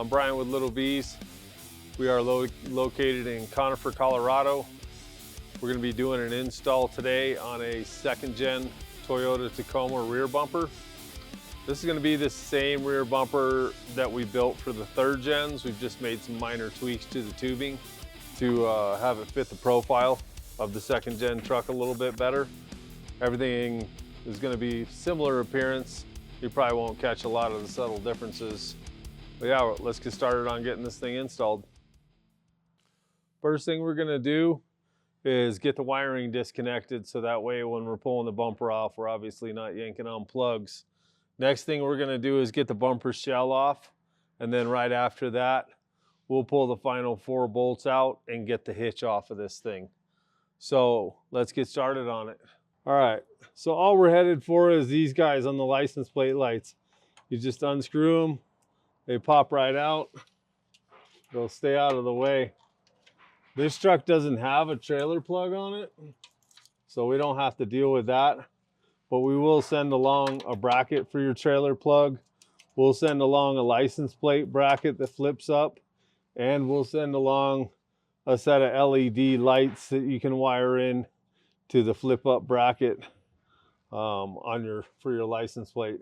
I'm Brian with Lil B's. We are located in Conifer, Colorado. We're going to be doing an install today on a second gen Toyota Tacoma rear bumper. This is going to be the same rear bumper that we built for the third gens. We've just made some minor tweaks to the tubing to have it fit the profile of the second gen truck a little bit better. Everything is going to be similar appearance. You probably won't catch a lot of the subtle differences. But yeah, let's get started on getting this thing installed. First thing we're going to do is get the wiring disconnected so that way when we're pulling the bumper off, we're obviously not yanking on plugs. Next thing we're going to do is get the bumper shell off, and then right after that we'll pull the final 4 bolts out and get the hitch off of this thing. So let's get started on it. All right, so all we're headed for is these guys on the license plate lights. You just unscrew them, they pop right out, they'll stay out of the way. This truck doesn't have a trailer plug on it, so we don't have to deal with that. But we will send along a bracket for your trailer plug. We'll send along a license plate bracket that flips up, and we'll send along a set of LED lights that you can wire in to the flip up bracket for your license plate.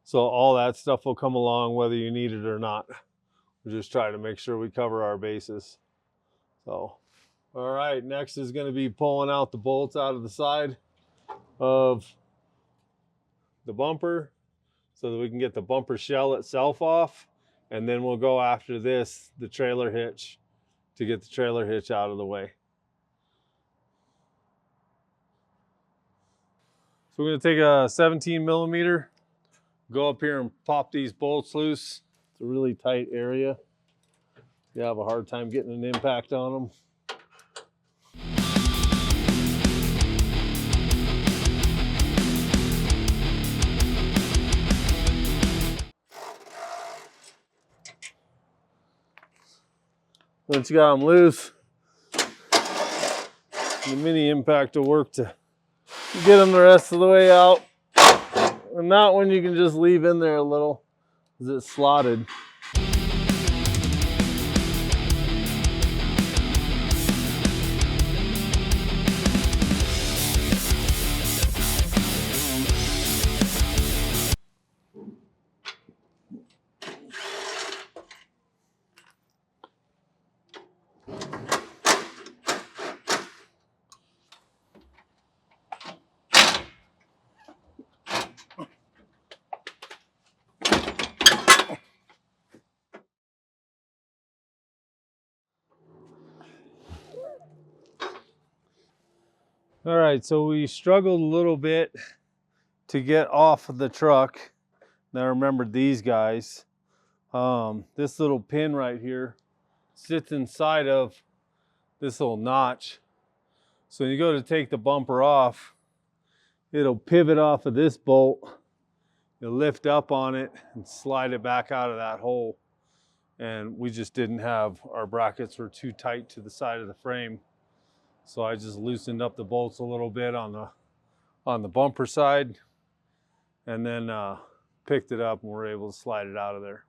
So all that stuff will come along whether you need it or not. We're just trying to make sure we cover our bases. So, all right, next is going to be pulling out the bolts out of the side of the bumper so that we can get the bumper shell itself off, and then we'll go after this, the trailer hitch, to get the trailer hitch out of the way. So we're going to take a 17 millimeter, go up here and pop these bolts loose. It's a really tight area. You have a hard time getting an impact on them. Once you got them loose, the mini impact will work to get them the rest of the way out. And that one you can just leave in there a little because it's slotted. All right, so we struggled a little bit to get off of the truck. Now remember these guys. This little pin right here sits inside of this little notch. So when you go to take the bumper off, it'll pivot off of this bolt. You'll lift up on it and slide it back out of that hole. And we just didn't have, our brackets were too tight to the side of the frame. So I just loosened up the bolts a little bit on the bumper side, and then picked it up and we're able to slide it out of there.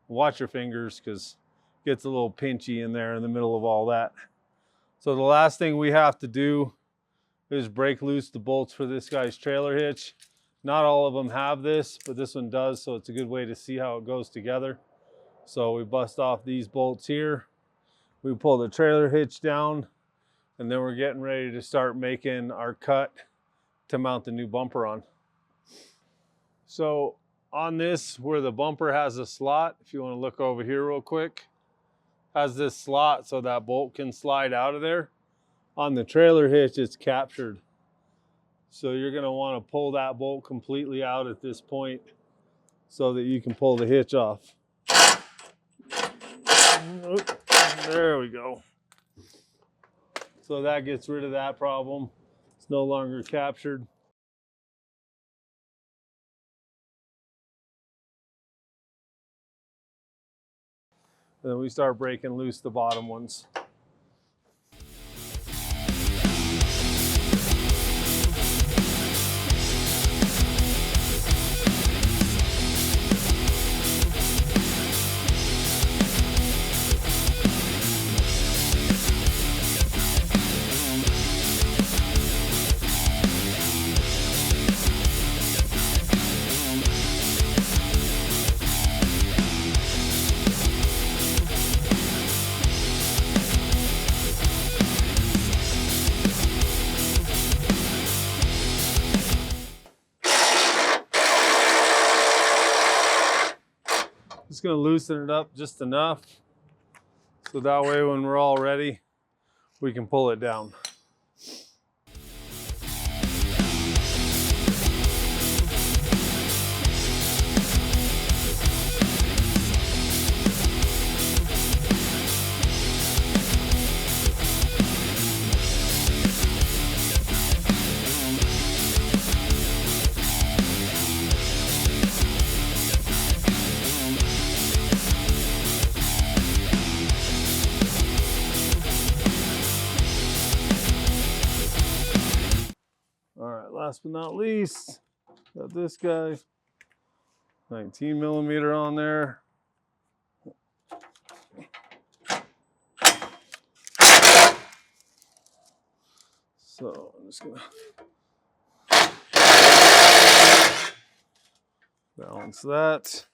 Watch your fingers because it gets a little pinchy in there in the middle of all that. So the last thing we have to do is break loose the bolts for this guy's trailer hitch. Not all of them have this, but this one does, so it's a good way to see how it goes together. So we bust off these bolts here. We pull the trailer hitch down, and then we're getting ready to start making our cut to mount the new bumper on. So on this, where the bumper has a slot, if you want to look over here real quick, has this slot so that bolt can slide out of there. On the trailer hitch, it's captured. So you're going to want to pull that bolt completely out at this point so that you can pull the hitch off. There we go. So that gets rid of that problem. It's no longer captured. And then we start breaking loose the bottom ones. Just gonna loosen it up just enough so that way when we're all ready, we can pull it down. All right, last but not least, got this guy, 19 millimeter on there. So I'm just gonna balance that.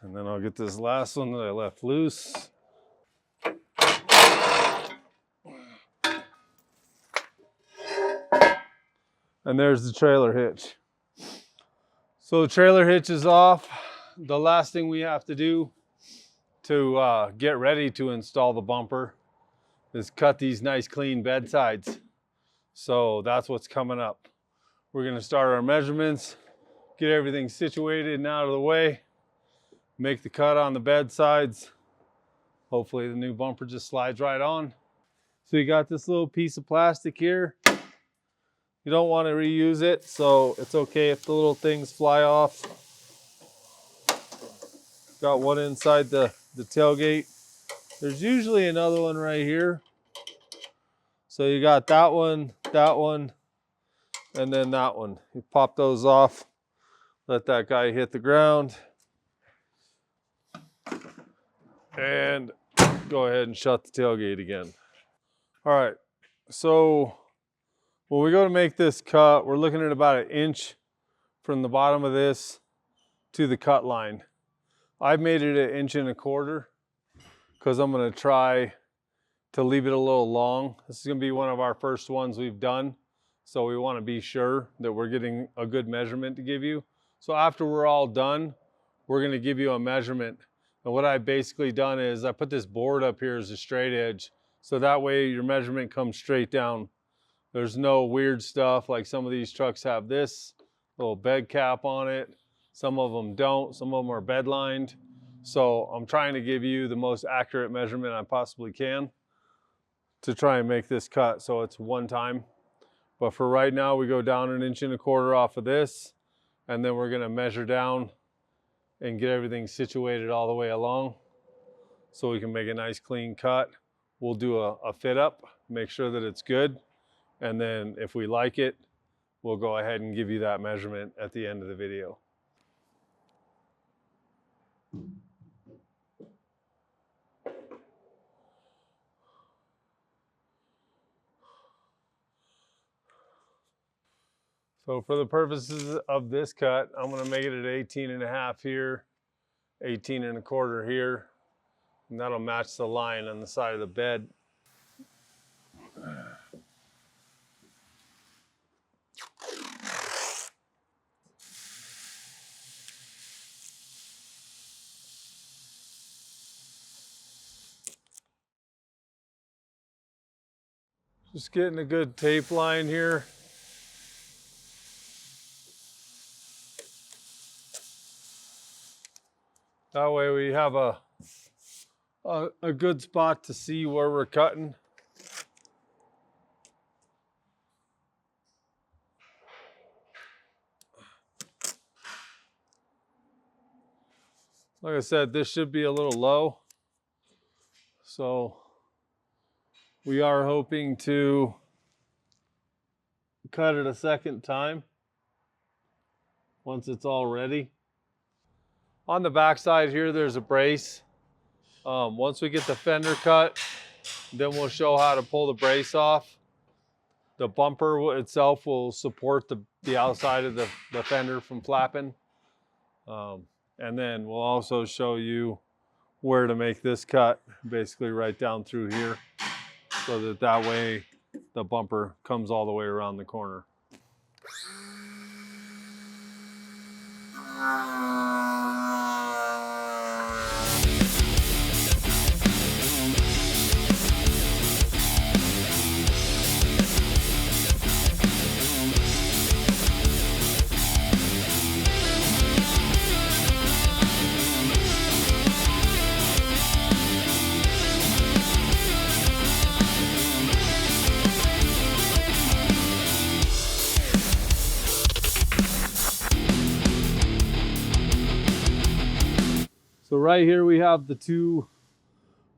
And then I'll get this last one that I left loose. And there's the trailer hitch. So the trailer hitch is off. The last thing we have to do to get ready to install the bumper is cut these nice clean bedsides. So that's what's coming up. We're gonna start our measurements, get everything situated and out of the way, make the cut on the bedsides. Hopefully the new bumper just slides right on. So you got this little piece of plastic here. You don't want to reuse it, so it's okay if the little things fly off. Got one inside the tailgate. There's usually another one right here. So you got that one, and then that one. You pop those off, let that guy hit the ground, and go ahead and shut the tailgate again. All right, so when we go to make this cut, we're looking at about 1 inch from the bottom of this to the cut line. I've made it 1.25 inches because I'm gonna try to leave it a little long. This is gonna be one of our first ones we've done. So we wanna be sure that we're getting a good measurement to give you. So after we're all done, we're gonna give you a measurement. And what I've basically done is I put this board up here as a straight edge. So that way your measurement comes straight down. There's no weird stuff like some of these trucks have this little bed cap on it. Some of them don't, some of them are bed lined. So I'm trying to give you the most accurate measurement I possibly can to try and make this cut so it's one time. But for right now, we go down 1.25 inches off of this, and then we're gonna measure down and get everything situated all the way along so we can make a nice clean cut. We'll do a fit up, make sure that it's good. And then if we like it, we'll go ahead and give you that measurement at the end of the video. So for the purposes of this cut, I'm gonna make it at 18.5 here, 18.25 here, and that'll match the line on the side of the bed. Just getting a good tape line here. That way we have a good spot to see where we're cutting. Like I said, this should be a little low. So we are hoping to cut it a second time once it's all ready. On the back side here, there's a brace. Once we get the fender cut, then we'll show how to pull the brace off. The bumper itself will support the outside of the fender from flapping. And then we'll also show you where to make this cut, basically right down through here, so that way the bumper comes all the way around the corner. right here we have the two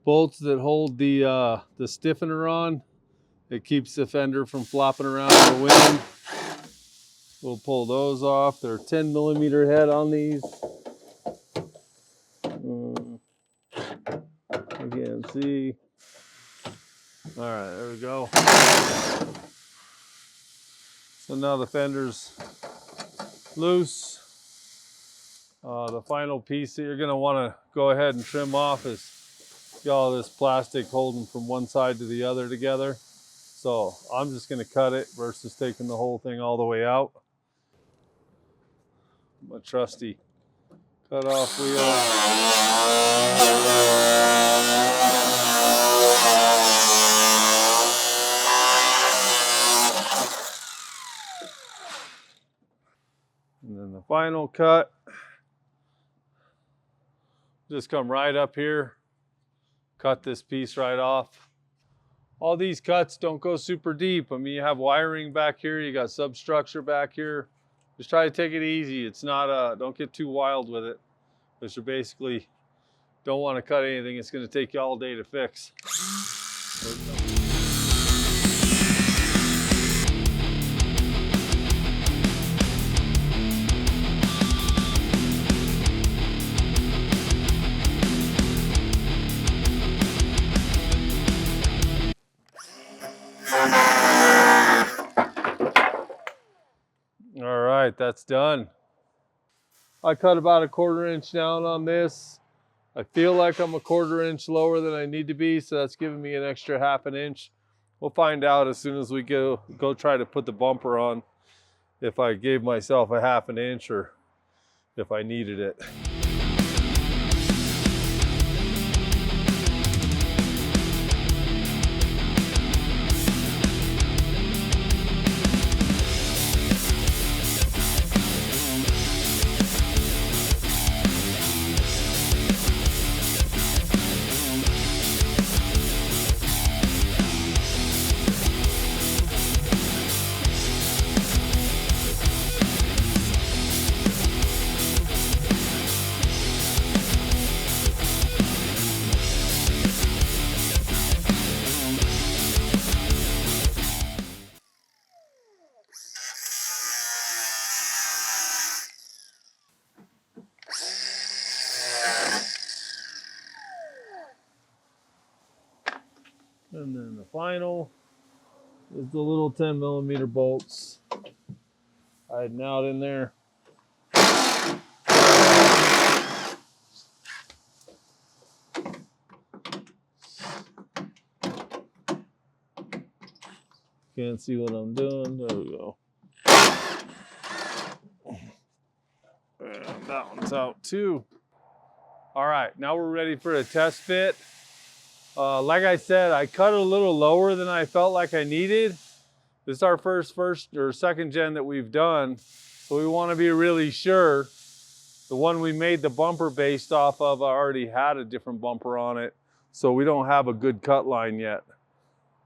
bolts that hold the stiffener on. It keeps the fender from flopping around in the wind. We'll pull those off. They're 10mm head on these. You can't see. All right, there we go. So now the fender's loose. The final piece that you're going to want to go ahead and trim off is got all this plastic holding from one side to the other together. So I'm just going to cut it versus taking the whole thing all the way out. My trusty cut-off wheel. And then the final cut. Just come right up here, cut this piece right off. All these cuts don't go super deep. I mean, you have wiring back here, you got substructure back here. Just try to take it easy. It's not, don't get too wild with it. Because you basically don't want to cut anything. It's going to take you all day to fix. All right, that's done. I cut about a 1/4 inch down on this. I feel like I'm a 1/4 inch lower than I need to be, so that's giving me an extra 1/2 inch. We'll find out as soon as we go try to put the bumper on if I gave myself a 1/2 inch or if I needed it. And then the final is the little 10mm bolts hiding out in there. Can't see what I'm doing. There we go. And that one's out too. All right, now we're ready for a test fit. Like I said, I cut it a little lower than I felt like I needed. This is our first or second gen that we've done. So we want to be really sure. The one we made the bumper based off of, I already had a different bumper on it. So we don't have a good cut line yet.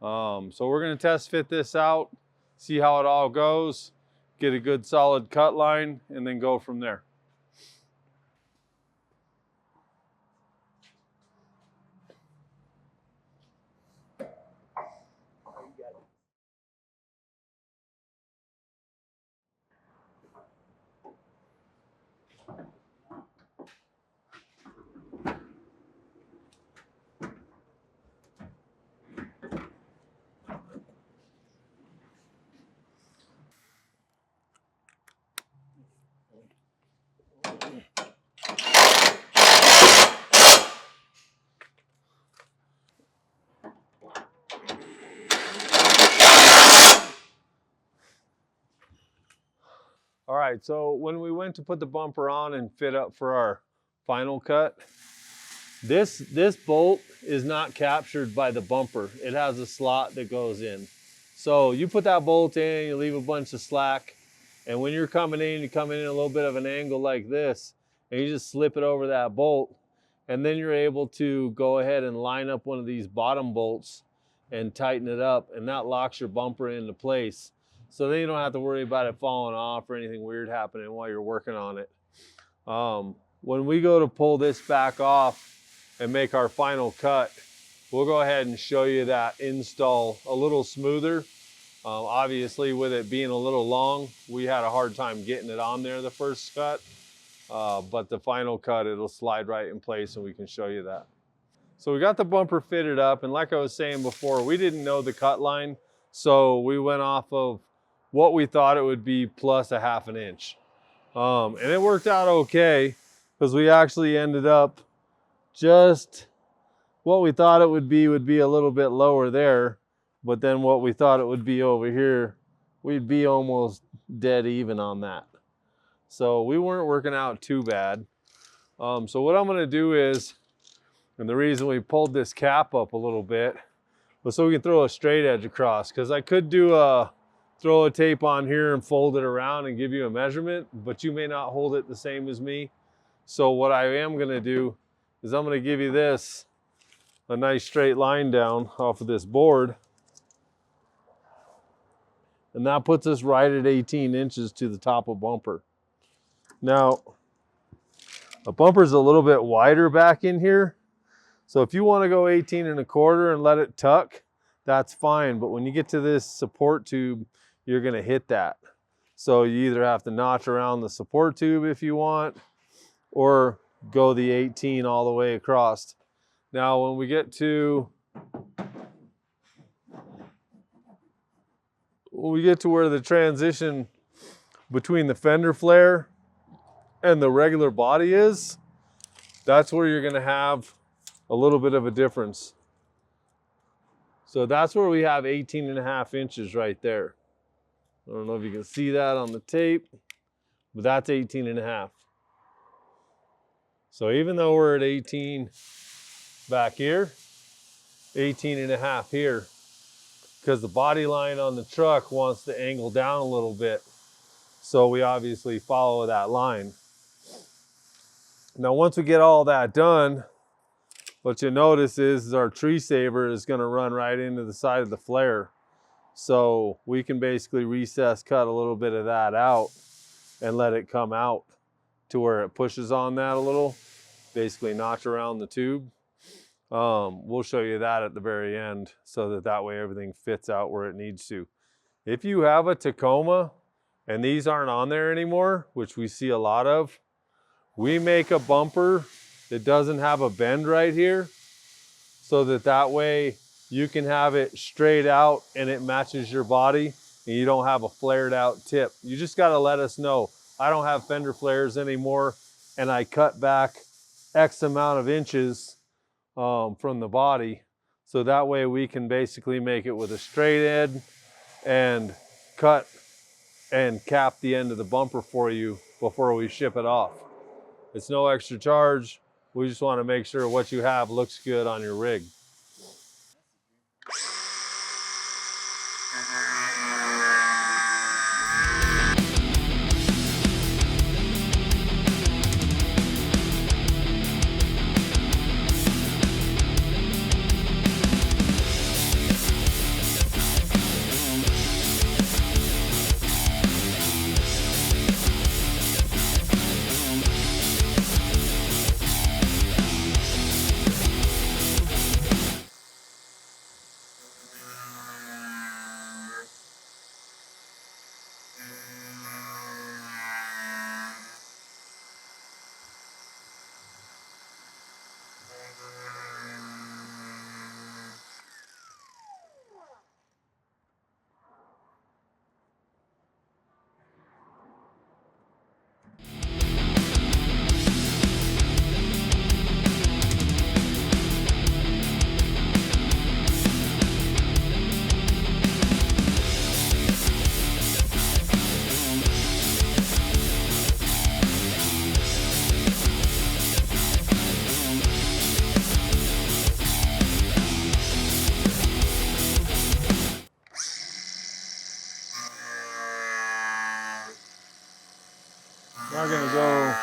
So we're going to test fit this out, see how it all goes, get a good solid cut line, and then go from there. All right, so when we went to put the bumper on and fit up for our final cut, this bolt is not captured by the bumper. It has a slot that goes in. So you put that bolt in, you leave a bunch of slack, and when you're coming in, you come in a little bit of an angle like this, and you just slip it over that bolt, and then you're able to go ahead and line up one of these bottom bolts and tighten it up, and that locks your bumper into place. So then you don't have to worry about it falling off or anything weird happening while you're working on it. when we go to pull this back off and make our final cut, we'll go ahead and show you that install a little smoother. Obviously, with it being a little long, we had a hard time getting it on there the first cut, but the final cut, it'll slide right in place and we can show you that. So we got the bumper fitted up, and like I was saying before, we didn't know the cut line, so we went off of what we thought it would be plus a half an inch. And it worked out okay, because we actually ended up just what we thought it would be a little bit lower there, but then what we thought it would be over here, we'd be almost dead even on that. So we weren't working out too bad. So what I'm gonna do is, and the reason we pulled this cap up a little bit was so we can throw a straight edge across, because I could do throw a tape on here and fold it around and give you a measurement, but you may not hold it the same as me. So what I am gonna do is I'm gonna give you this, a nice straight line down off of this board. And that puts us right at 18 inches to the top of bumper. Now, a bumper's a little bit wider back in here. So if you want to go 18 1/4 and let it tuck, that's fine. But when you get to this support tube, you're going to hit that. So you either have to notch around the support tube if you want, or go the 18 all the way across. Now, when we get to where the transition between the fender flare and the regular body is, that's where you're going to have a little bit of a difference. So that's where we have 18 1/2 inches right there. I don't know if you can see that on the tape, but that's 18 1/2. So even though we're at 18 back here, 18 1/2 here, because the body line on the truck wants to angle down a little bit. So we obviously follow that line. Now, once we get all that done, what you notice is our tree saver is going to run right into the side of the flare. So we can basically recess cut a little bit of that out and let it come out to where it pushes on that a little, basically notch around the tube. We'll show you that at the very end, so that way everything fits out where it needs to. If you have a Tacoma and these aren't on there anymore, which we see a lot of, we make a bumper that doesn't have a bend right here, so that way you can have it straight out and it matches your body and you don't have a flared out tip. You just got to let us know, I don't have fender flares anymore and I cut back X amount of inches from the body, so that way we can basically make it with a straight edge and cut and cap the end of the bumper for you before we ship it off. It's no extra charge. We just want to make sure what you have looks good on your rig. Not gonna go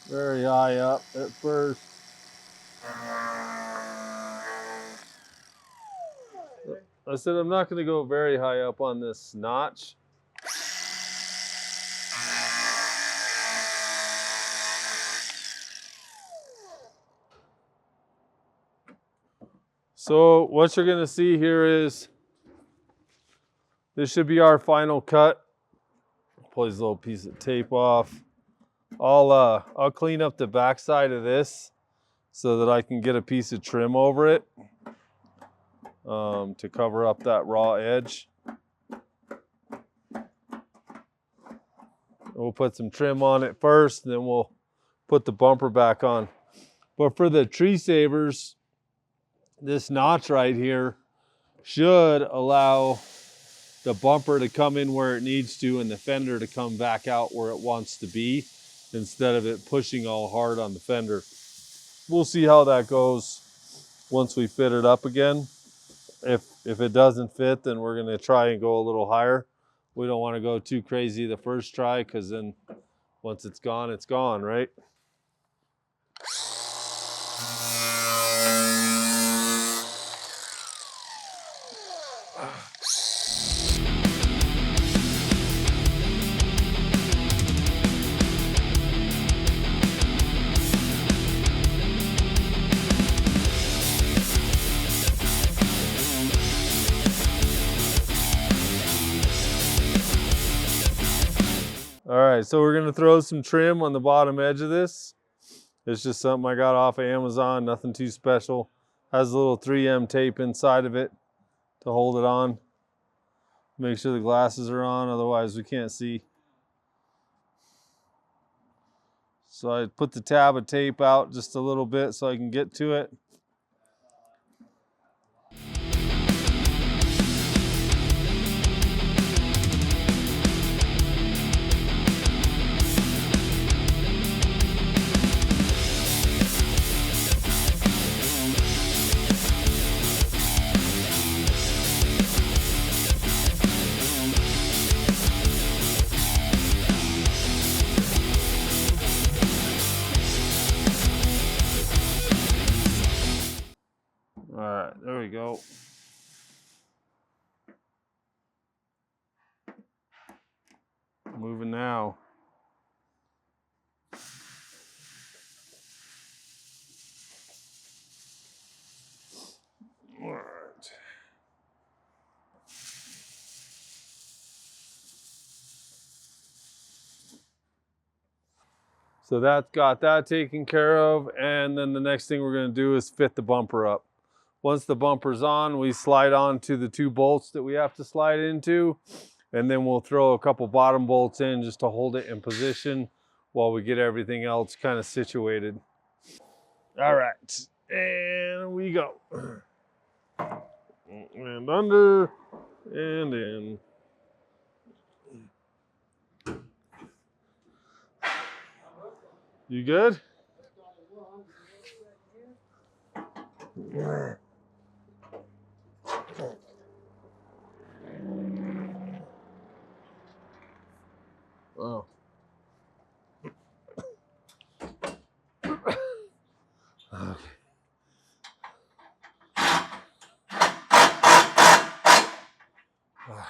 very high up at first. I said I'm not gonna go very high up on this notch. So what you're gonna see here is, this should be our final cut. Pull this little piece of tape off. I'll clean up the back side of this so that I can get a piece of trim over it to cover up that raw edge. We'll put some trim on it first, and then we'll put the bumper back on. But for the tree savers, this notch right here should allow the bumper to come in where it needs to and the fender to come back out where it wants to be, instead of it pushing all hard on the fender. We'll see how that goes once we fit it up again. If it doesn't fit, then we're gonna try and go a little higher. We don't wanna go too crazy the first try, because then once it's gone, right? All right, so we're gonna throw some trim on the bottom edge of this. It's just something I got off of Amazon, nothing too special. Has a little 3M tape inside of it to hold it on. Make sure the glasses are on, otherwise we can't see. So I put the tab of tape out just a little bit so I can get to it. All right, there we go. Moving now. All right. So that's got that taken care of, and then the next thing we're going to do is fit the bumper up. Once the bumper's on, we slide on to the 2 bolts that we have to slide into, and then we'll throw a couple bottom bolts in just to hold it in position while we get everything else kind of situated. All right, and we go. And under, and in. You good? Oh. Okay. All right.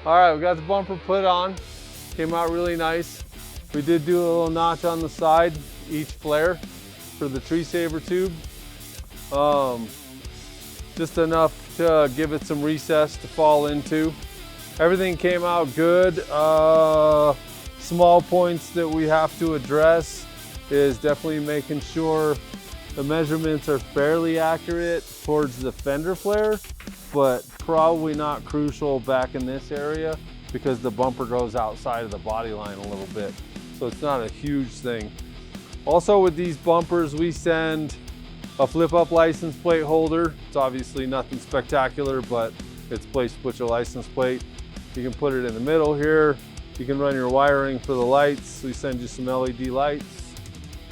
All right, we got the bumper put on. Came out really nice. We did do a little notch on the side, each flare for the tree saver tube. Just enough to give it some recess to fall into. Everything came out good. Small points that we have to address is definitely making sure the measurements are fairly accurate towards the fender flare, but probably not crucial back in this area because the bumper goes outside of the body line a little bit. So it's not a huge thing. Also with these bumpers, we send a flip-up license plate holder. It's obviously nothing spectacular, but it's a place to put your license plate. You can put it in the middle here. You can run your wiring for the lights. We send you some LED lights.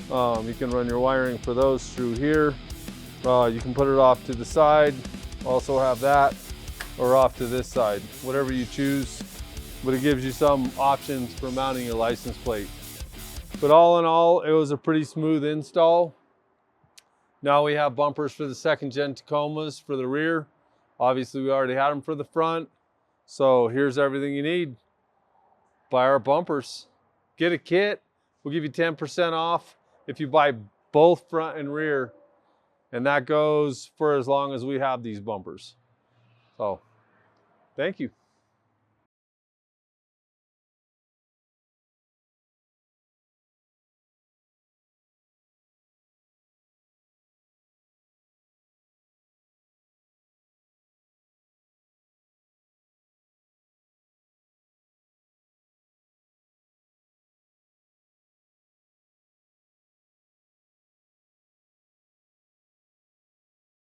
You can run your wiring for those through here. You can put it off to the side, also have that, or off to this side, whatever you choose. But it gives you some options for mounting your license plate. But all in all, it was a pretty smooth install. Now we have bumpers for the second gen Tacomas for the rear. Obviously we already had them for the front. So here's everything you need. Buy our bumpers. Get a kit. We'll give you 10% off if you buy both front and rear. And that goes for as long as we have these bumpers. So, thank you.